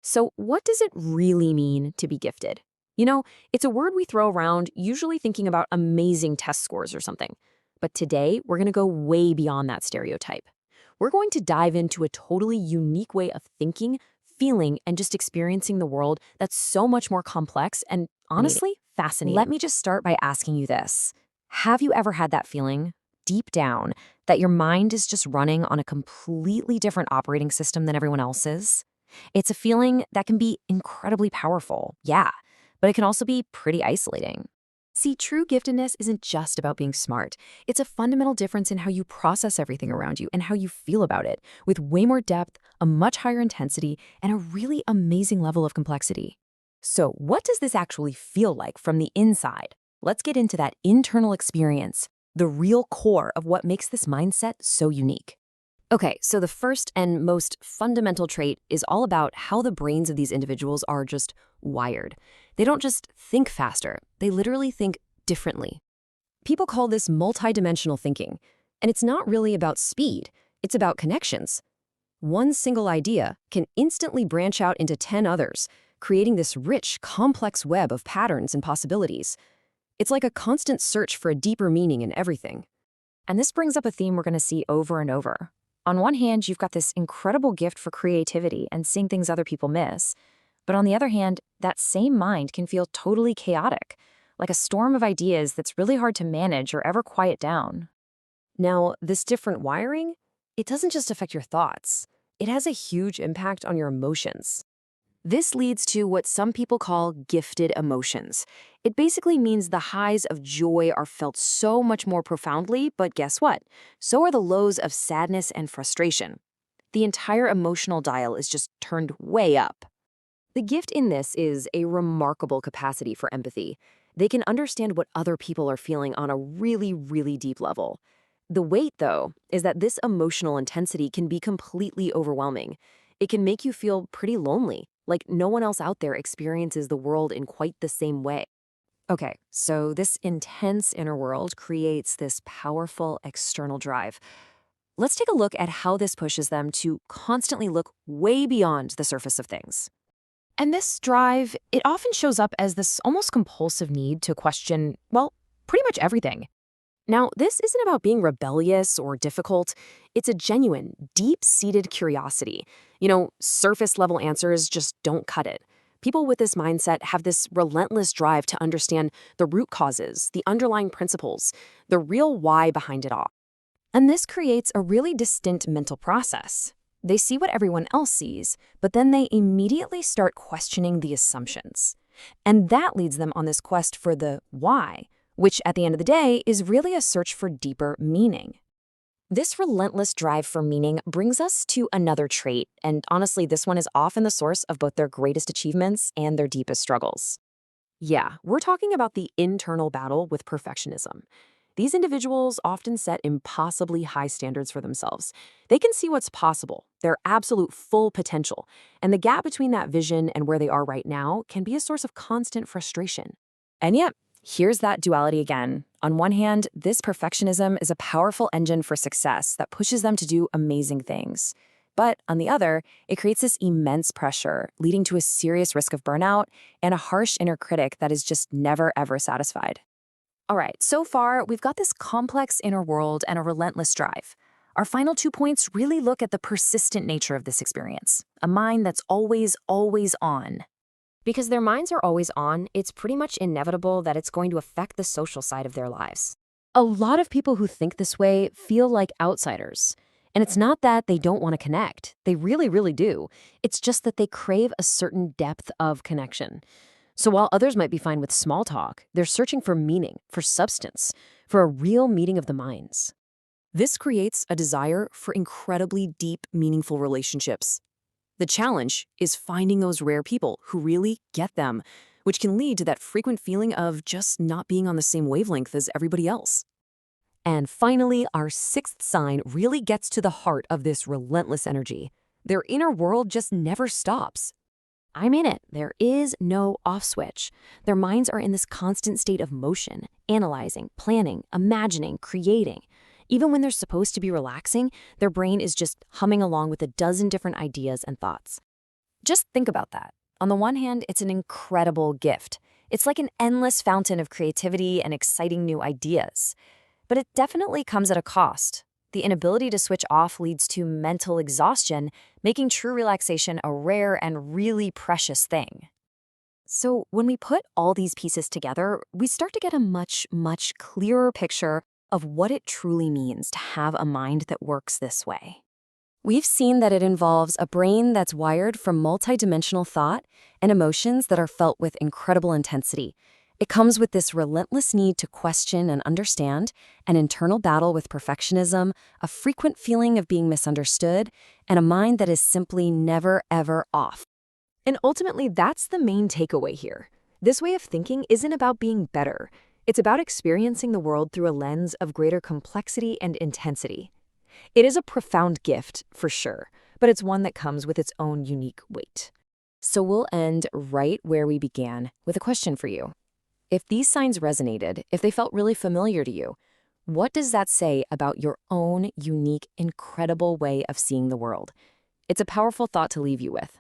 So, what does it really mean to be gifted? You know, it's a word we throw around, usually thinking about amazing test scores or something. But today, we're going to go way beyond that stereotype. We're going to dive into a totally unique way of thinking, feeling, and just experiencing the world that's so much more complex and Fascinating. honestly Let fascinating. me just start by asking you this. Have you ever had that feeling, deep down, that your mind is just running on a completely different operating system than everyone else's? It's a feeling that can be incredibly powerful, yeah, but it can also be pretty isolating. See, true giftedness isn't just about being smart. It's a fundamental difference in how you process everything around you and how you feel about it, with way more depth, a much higher intensity, and a really amazing level of complexity. So, what does this actually feel like from the inside? Let's get into that internal experience, the real core of what makes this mindset so unique. Okay, so the first and most fundamental trait is all about how the brains of these individuals are just wired. They don't just think faster, they literally think differently. People call this multidimensional thinking, and it's not really about speed, it's about connections. One single idea can instantly branch out into 10 others, creating this rich, complex web of patterns and possibilities. It's like a constant search for a deeper meaning in everything. And this brings up a theme we're going to see over and over. On one hand, you've got this incredible gift for creativity and seeing things other people miss. But on the other hand, that same mind can feel totally chaotic, like a storm of ideas that's really hard to manage or ever quiet down. Now, this different wiring, it doesn't just affect your thoughts. It has a huge impact on your emotions. This leads to what some people call gifted emotions. It basically means the highs of joy are felt so much more profoundly, but guess what? So are the lows of sadness and frustration. The entire emotional dial is just turned way up. The gift in this is a remarkable capacity for empathy. They can understand what other people are feeling on a really, really deep level. The weight, though, is that this emotional intensity can be completely overwhelming. It can make you feel pretty lonely, like no one else out there experiences the world in quite the same way. Okay, so this intense inner world creates this powerful external drive. Let's take a look at how this pushes them to constantly look way beyond the surface of things. And this drive, it often shows up as this almost compulsive need to question, well, pretty much everything. Now, this isn't about being rebellious or difficult. It's a genuine, deep-seated curiosity. Surface-level answers just don't cut it. People with this mindset have this relentless drive to understand the root causes, the underlying principles, the real why behind it all. And this creates a really distinct mental process. They see what everyone else sees, but then they immediately start questioning the assumptions. And that leads them on this quest for the why, which at the end of the day is really a search for deeper meaning. This relentless drive for meaning brings us to another trait, and honestly, this one is often the source of both their greatest achievements and their deepest struggles. Yeah, we're talking about the internal battle with perfectionism. These individuals often set impossibly high standards for themselves. They can see what's possible, their absolute full potential, and the gap between that vision and where they are right now can be a source of constant frustration. And yet, here's that duality again. On one hand, this perfectionism is a powerful engine for success that pushes them to do amazing things. But on the other, it creates this immense pressure, leading to a serious risk of burnout and a harsh inner critic that is just never, ever satisfied. All right, so far, we've got this complex inner world and a relentless drive. Our final 2 points really look at the persistent nature of this experience, a mind that's always, always on. Because their minds are always on, it's pretty much inevitable that it's going to affect the social side of their lives. A lot of people who think this way feel like outsiders. And it's not that they don't want to connect. They really, really do. It's just that they crave a certain depth of connection. So while others might be fine with small talk, they're searching for meaning, for substance, for a real meeting of the minds. This creates a desire for incredibly deep, meaningful relationships. The challenge is finding those rare people who really get them, which can lead to that frequent feeling of just not being on the same wavelength as everybody else. And finally, our sixth sign really gets to the heart of this relentless energy. Their inner world just never stops. I mean it, there is no off switch. Their minds are in this constant state of motion, analyzing, planning, imagining, creating. Even when they're supposed to be relaxing, their brain is just humming along with a dozen different ideas and thoughts. Just think about that. On the one hand, it's an incredible gift. It's like an endless fountain of creativity and exciting new ideas. But it definitely comes at a cost. The inability to switch off leads to mental exhaustion, making true relaxation a rare and really precious thing. So, when we put all these pieces together, we start to get a much clearer picture of what it truly means to have a mind that works this way. We've seen that it involves a brain that's wired for multidimensional thought and emotions that are felt with incredible intensity. It comes with this relentless need to question and understand, an internal battle with perfectionism, a frequent feeling of being misunderstood, and a mind that is simply never, ever off. And ultimately, that's the main takeaway here. This way of thinking isn't about being better. It's about experiencing the world through a lens of greater complexity and intensity. It is a profound gift, for sure, but it's one that comes with its own unique weight. So we'll end right where we began with a question for you. If these signs resonated, if they felt really familiar to you, what does that say about your own unique, incredible way of seeing the world? It's a powerful thought to leave you with.